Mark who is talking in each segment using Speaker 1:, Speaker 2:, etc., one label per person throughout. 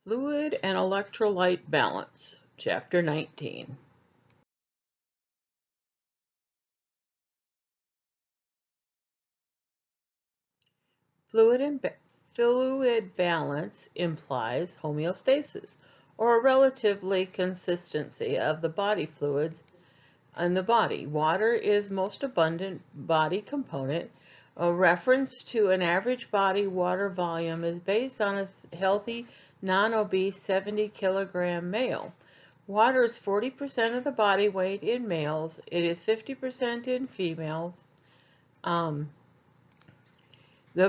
Speaker 1: Fluid and Electrolyte Balance, Chapter 19. Fluid balance implies homeostasis, or a relatively consistency of the body fluids in the body. Water is most abundant body component. A reference to an average body water volume is based on a healthy, non-obese 70-kilogram male. Water is 40% of the body weight in males. It is 50% in females. The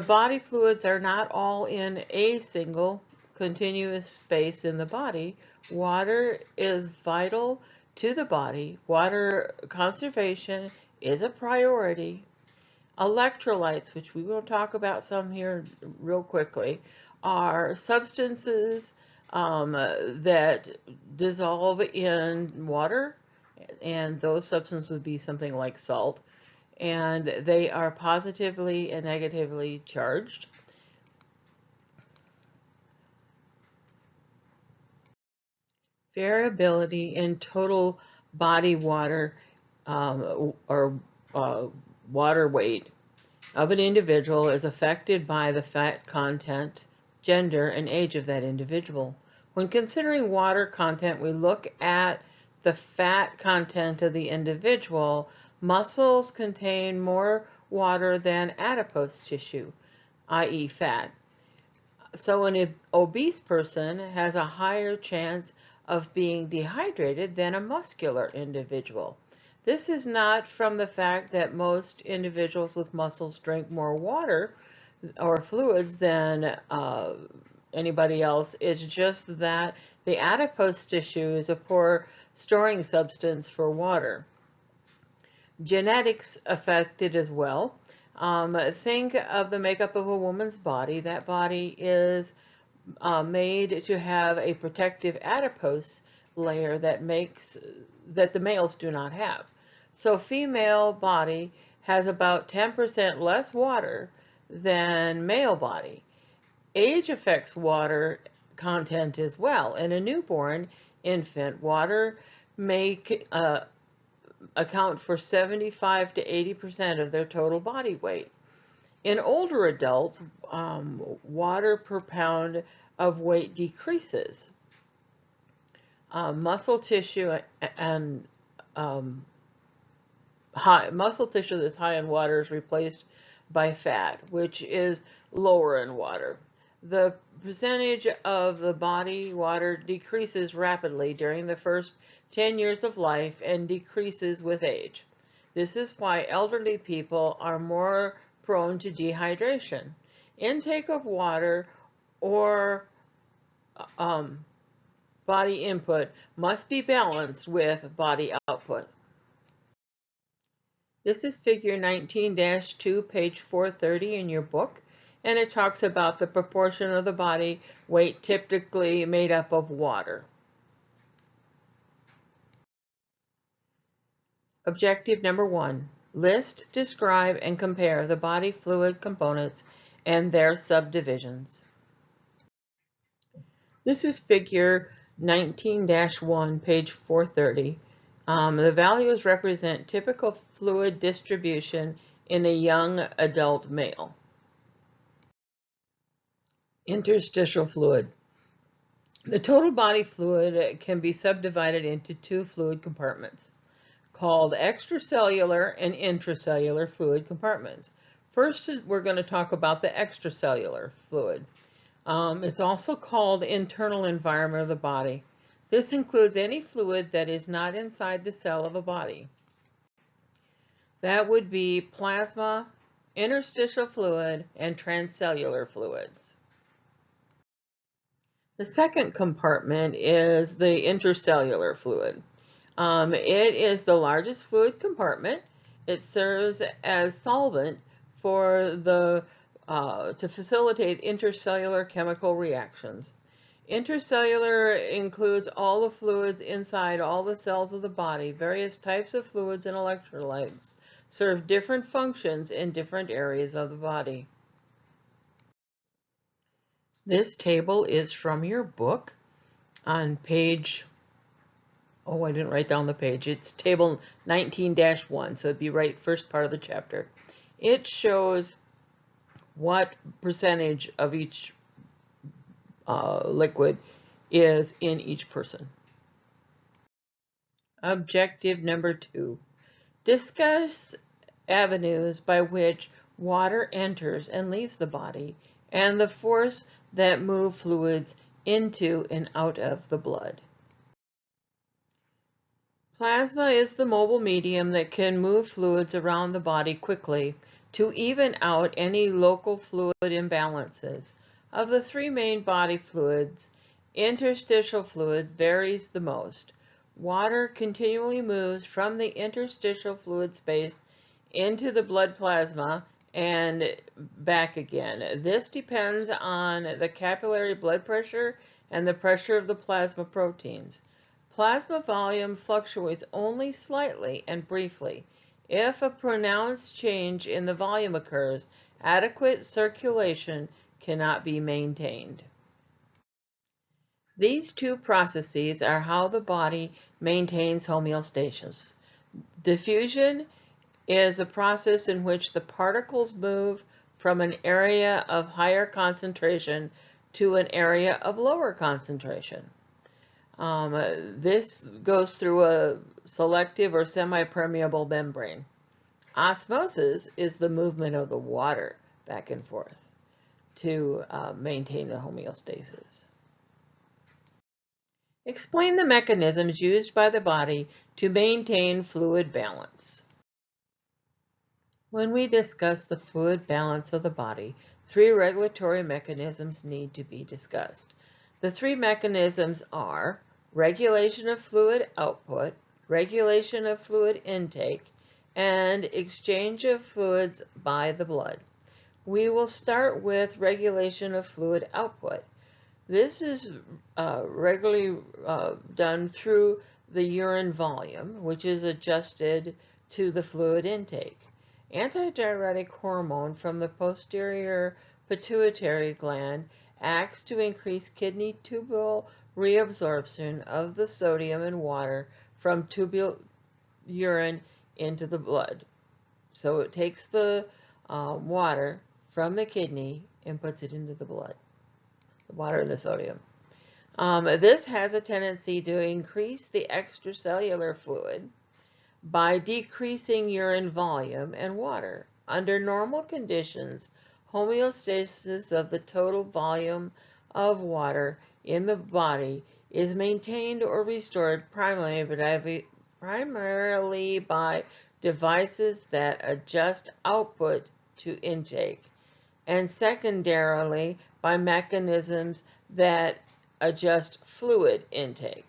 Speaker 1: body fluids are not all in a single continuous space in the body. Water is vital to the body. Water conservation is a priority. Electrolytes, which we will talk about some here real quickly, are substances that dissolve in water, and those substances would be something like salt, and they are positively and negatively charged. Variability in total body water water weight of an individual is affected by the fat content, gender, and age of that individual. When considering water content, we look at the fat content of the individual. Muscles contain more water than adipose tissue, i.e. fat. So an obese person has a higher chance of being dehydrated than a muscular individual. This is not from the fact that most individuals with muscles drink more water or fluids than anybody else. It's just that the adipose tissue is a poor storing substance for water. Genetics affect it as well. Think of the makeup of a woman's body. That body is made to have a protective adipose layer that the males do not have. So female body has about 10% less water than male body. Age affects water content as well. In a newborn infant, water may account for 75 to 80% of their total body weight. In older adults, water per pound of weight decreases. Muscle tissue and muscle tissue that's high in water is replaced by fat, which is lower in water. The percentage of the body water decreases rapidly during the first 10 years of life and decreases with age. This is why elderly people are more prone to dehydration. Intake of water or body input must be balanced with body output. This is figure 19-2, page 430 in your book, and it talks about the proportion of the body weight typically made up of water. Objective number 1. List, describe, and compare the body fluid components and their subdivisions. This is figure 19-1, page 430. The values represent typical fluid distribution in a young adult male. Interstitial fluid. The total body fluid can be subdivided into two fluid compartments, called extracellular and intracellular fluid compartments. First, we're going to talk about the extracellular fluid. It's also called internal environment of the body. This includes any fluid that is not inside the cell of a body. That would be plasma, interstitial fluid, and transcellular fluids. The second compartment is the intracellular fluid. It is the largest fluid compartment. It serves as solvent for to facilitate intercellular chemical reactions. Intercellular includes all the fluids inside all the cells of the body. Various types of fluids and electrolytes serve different functions in different areas of the body. This table is from your book on page, oh, I didn't write down the page. It's table 19-1, so it'd be right first part of the chapter. It shows what percentage of each liquid is in each person. Objective number 2. Discuss avenues by which water enters and leaves the body and the force that move fluids into and out of the blood. Plasma is the mobile medium that can move fluids around the body quickly to even out any local fluid imbalances. Of the three main body fluids, interstitial fluid varies the most. Water continually moves from the interstitial fluid space into the blood plasma and back again. This depends on the capillary blood pressure and the pressure of the plasma proteins. Plasma volume fluctuates only slightly and briefly. If a pronounced change in the volume occurs, adequate circulation cannot be maintained. These two processes are how the body maintains homeostasis. Diffusion is a process in which the particles move from an area of higher concentration to an area of lower concentration. This goes through a selective or semi-permeable membrane. Osmosis is the movement of the water back and forth to maintain the homeostasis. Explain the mechanisms used by the body to maintain fluid balance. When we discuss the fluid balance of the body, three regulatory mechanisms need to be discussed. The three mechanisms are regulation of fluid output, regulation of fluid intake, and exchange of fluids by the blood. We will start with regulation of fluid output. This is regularly done through the urine volume, which is adjusted to the fluid intake. Antidiuretic hormone from the posterior pituitary gland acts to increase kidney tubule reabsorption of the sodium and water from tubule urine into the blood. So it takes the water from the kidney and puts it into the blood, the water and the sodium. This has a tendency to increase the extracellular fluid by decreasing urine volume and water. Under normal conditions, homeostasis of the total volume of water in the body is maintained or restored primarily by devices that adjust output to intake, and secondarily by mechanisms that adjust fluid intake.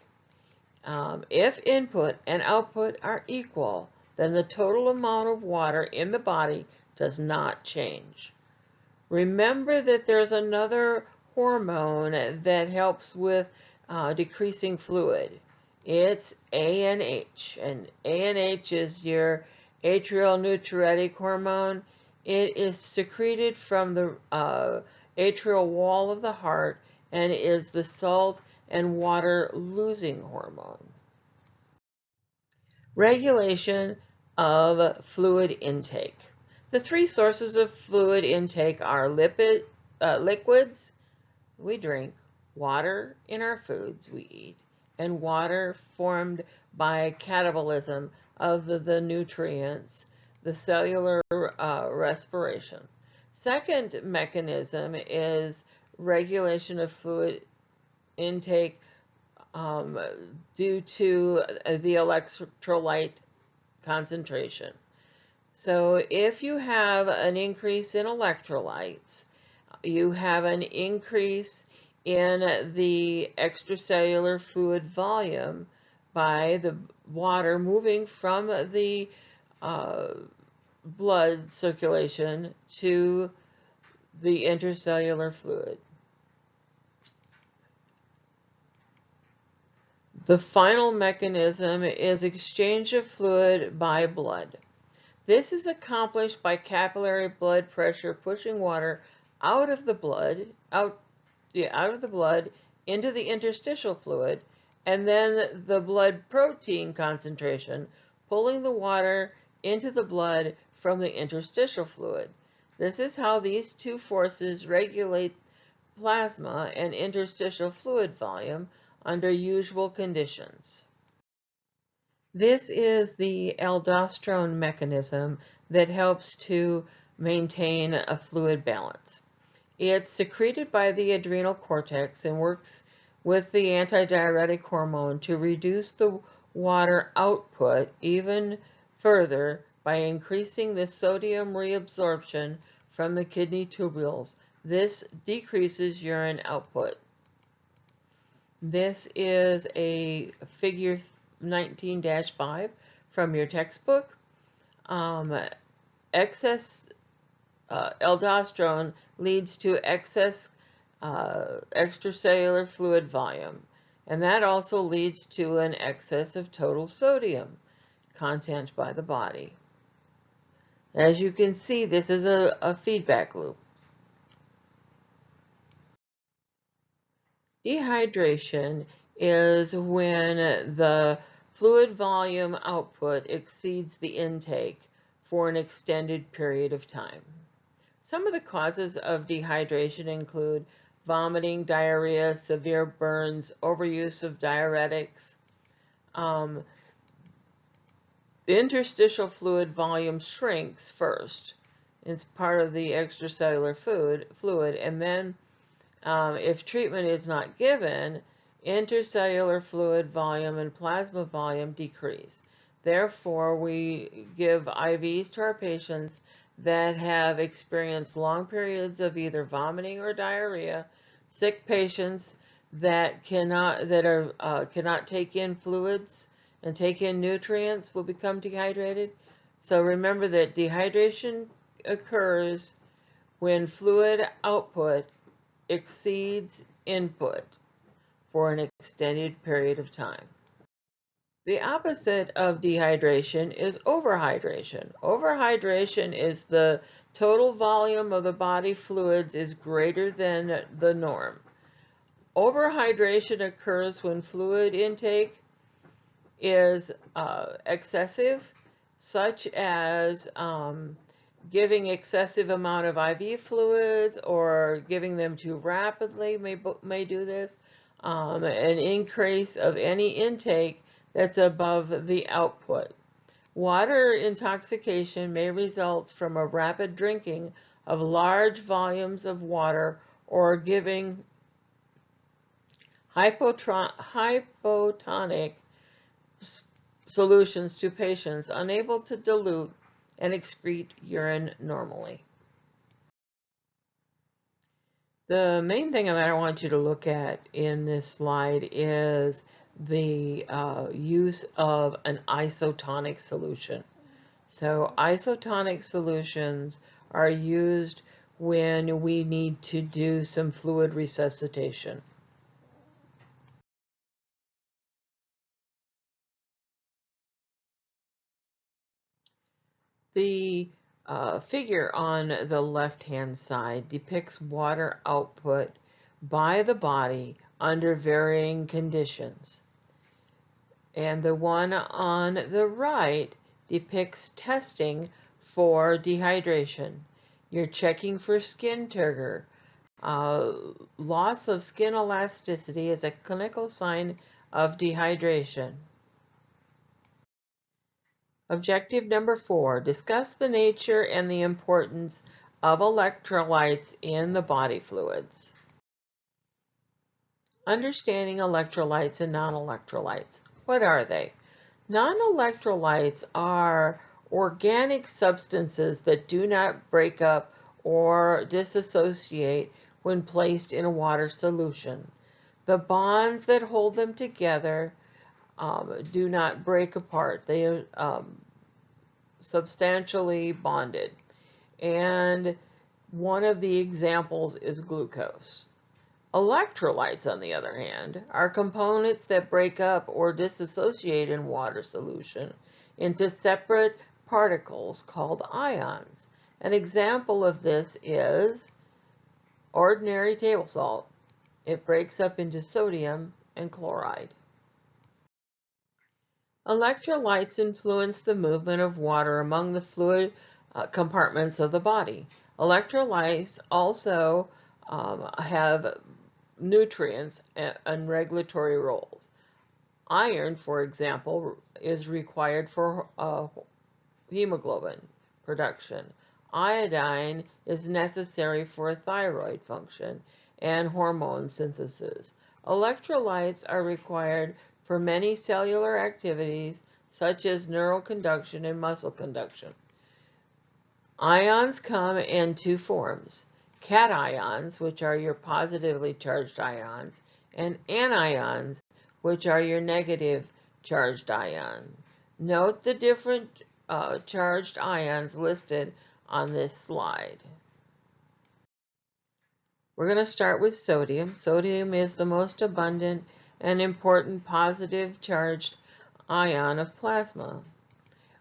Speaker 1: If input and output are equal, then the total amount of water in the body does not change. Remember that there's another hormone that helps with decreasing fluid. It's ANH, and ANH is your atrial natriuretic hormone. It is secreted from the atrial wall of the heart and is the salt and water losing hormone. Regulation of fluid intake. The three sources of fluid intake are liquids we drink, water in our foods we eat, and water formed by catabolism of the nutrients, the cellular respiration. Second mechanism is regulation of fluid intake due to the electrolyte concentration. So if you have an increase in electrolytes, you have an increase in the extracellular fluid volume by the water moving from the blood circulation to the intercellular fluid. The final mechanism is exchange of fluid by blood. This is accomplished by capillary blood pressure pushing water out of the blood, out out of the blood into the interstitial fluid, and then the blood protein concentration pulling the water into the blood from the interstitial fluid. This is how these two forces regulate plasma and interstitial fluid volume under usual conditions. This is the aldosterone mechanism that helps to maintain a fluid balance. It's secreted by the adrenal cortex and works with the antidiuretic hormone to reduce the water output even further by increasing the sodium reabsorption from the kidney tubules. This decreases urine output. This is a figure 19-5 from your textbook. Excess aldosterone leads to excess extracellular fluid volume, and that also leads to an excess of total sodium content by the body. As you can see, this is a feedback loop. Dehydration is when the fluid volume output exceeds the intake for an extended period of time. Some of the causes of dehydration include vomiting, diarrhea, severe burns, overuse of diuretics. The interstitial fluid volume shrinks first. It's part of the extracellular fluid, and then if treatment is not given, intercellular fluid volume and plasma volume decrease. Therefore, we give IVs to our patients that have experienced long periods of either vomiting or diarrhea, sick patients that cannot take in fluids and take in nutrients will become dehydrated. So remember that dehydration occurs when fluid output exceeds input for an extended period of time. The opposite of dehydration is overhydration. Overhydration is the total volume of the body fluids is greater than the norm. Overhydration occurs when fluid intake is excessive, such as giving excessive amount of IV fluids or giving them too rapidly may do this. An increase of any intake that's above the output. Water intoxication may result from a rapid drinking of large volumes of water or giving hypotonic solutions to patients unable to dilute and excrete urine normally. The main thing that I want you to look at in this slide is the use of an isotonic solution. So isotonic solutions are used when we need to do some fluid resuscitation. The figure on the left-hand side depicts water output by the body under varying conditions. And the one on the right depicts testing for dehydration. You're checking for skin turgor. Loss of skin elasticity is a clinical sign of dehydration. Objective number 4, discuss the nature and the importance of electrolytes in the body fluids. Understanding electrolytes and non-electrolytes. What are they? Non-electrolytes are organic substances that do not break up or dissociate when placed in a water solution. The bonds that hold them together do not break apart. They are substantially bonded. And one of the examples is glucose. Electrolytes, on the other hand, are components that break up or dissociate in water solution into separate particles called ions. An example of this is ordinary table salt. it breaks up into sodium and chloride. Electrolytes influence the movement of water among the fluid compartments of the body. Electrolytes also have nutrients and regulatory roles. Iron, for example, is required for hemoglobin production. Iodine is necessary for thyroid function and hormone synthesis. Electrolytes are required for many cellular activities such as neural conduction and muscle conduction. Ions come in two forms: cations, which are your positively charged ions, and anions, which are your negative charged ion. Note the different charged ions listed on this slide. We're going to start with sodium. Sodium is the most abundant and important positive charged ion of plasma.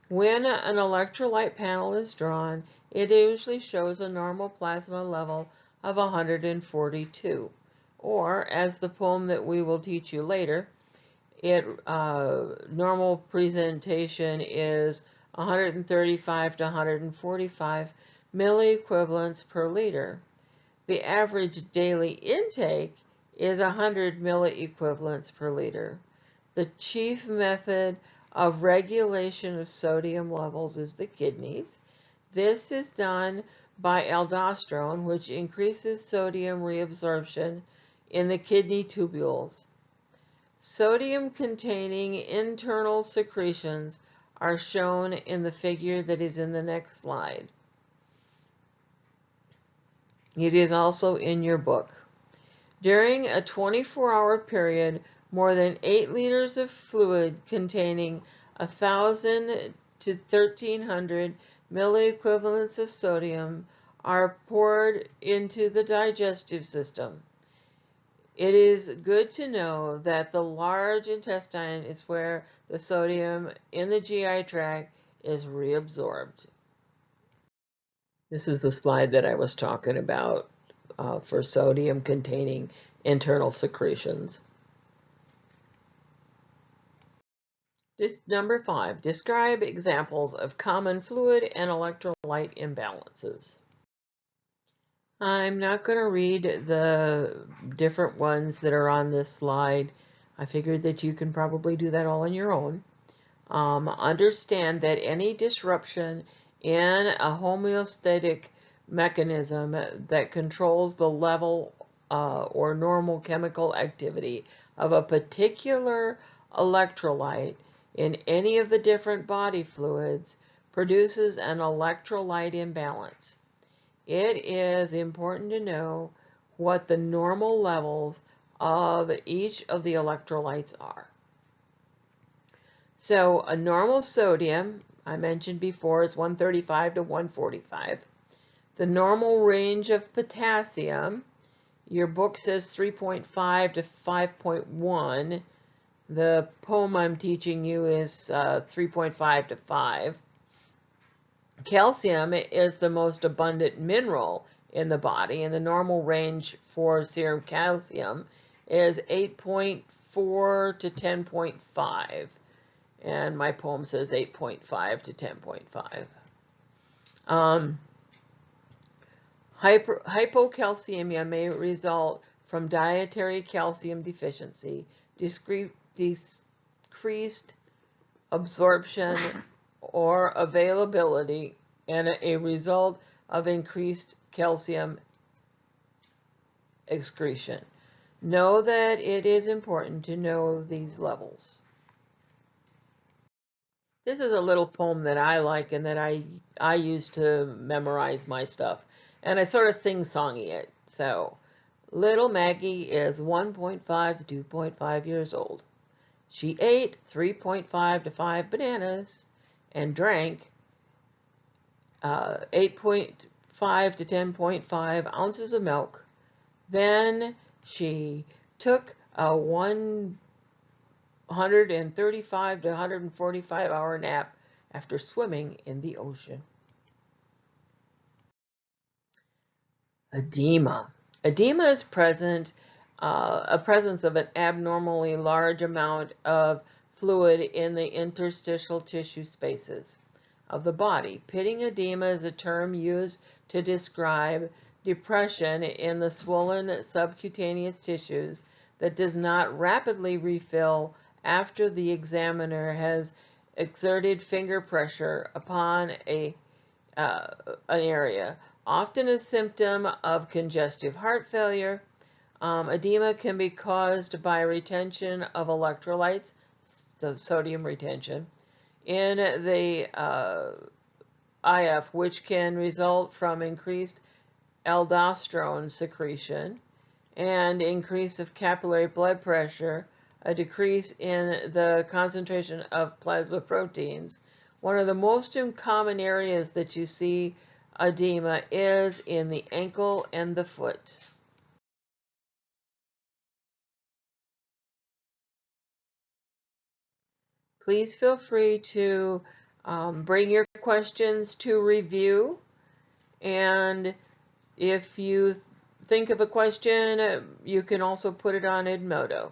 Speaker 1: When an electrolyte panel is drawn, it usually shows a normal plasma level of 142, or as the poem that we will teach you later, normal presentation is 135 to 145 milliequivalents per liter. The average daily intake is 100 milliequivalents per liter. The chief method of regulation of sodium levels is the kidneys. This is done by aldosterone, which increases sodium reabsorption in the kidney tubules. Sodium-containing internal secretions are shown in the figure that is in the next slide. It is also in your book. During a 24-hour period, more than 8 liters of fluid containing 1,000 to 1,300 milliequivalents of sodium are poured into the digestive system. It is good to know that the large intestine is where the sodium in the GI tract is reabsorbed. This is the slide that I was talking about for sodium-containing internal secretions. Number 5, describe examples of common fluid and electrolyte imbalances. I'm not going to read the different ones that are on this slide. I figured that you can probably do that all on your own. Understand that any disruption in a homeostatic mechanism that controls the level or normal chemical activity of a particular electrolyte in any of the different body fluids produces an electrolyte imbalance. It is important to know what the normal levels of each of the electrolytes are. So a normal sodium, I mentioned before, is 135 to 145. The normal range of potassium, your book says 3.5 to 5.1. The poem I'm teaching you is 3.5 to 5. Calcium is the most abundant mineral in the body, and the normal range for serum calcium is 8.4 to 10.5. And my poem says 8.5 to 10.5. Hypocalcemia may result from dietary calcium deficiency, decreased absorption or availability, and a result of increased calcium excretion. Know that it is important to know these levels. This is a little poem that I like and that I use to memorize my stuff. And I sort of sing-songy it. So, little Maggie is 1.5 to 2.5 years old. She ate 3.5 to 5 bananas and drank 8.5 to 10.5 ounces of milk. Then she took a 135 to 145 hour nap after swimming in the ocean. Edema. Edema is present a presence of an abnormally large amount of fluid in the interstitial tissue spaces of the body. Pitting edema is a term used to describe depression in the swollen subcutaneous tissues that does not rapidly refill after the examiner has exerted finger pressure upon an area, often a symptom of congestive heart failure. Edema can be caused by retention of electrolytes, so sodium retention, in the IF, which can result from increased aldosterone secretion and increase of capillary blood pressure, a decrease in the concentration of plasma proteins. One of the most common areas that you see edema is in the ankle and the foot. Please feel free to bring your questions to review, and if you think of a question, you can also put it on Edmodo.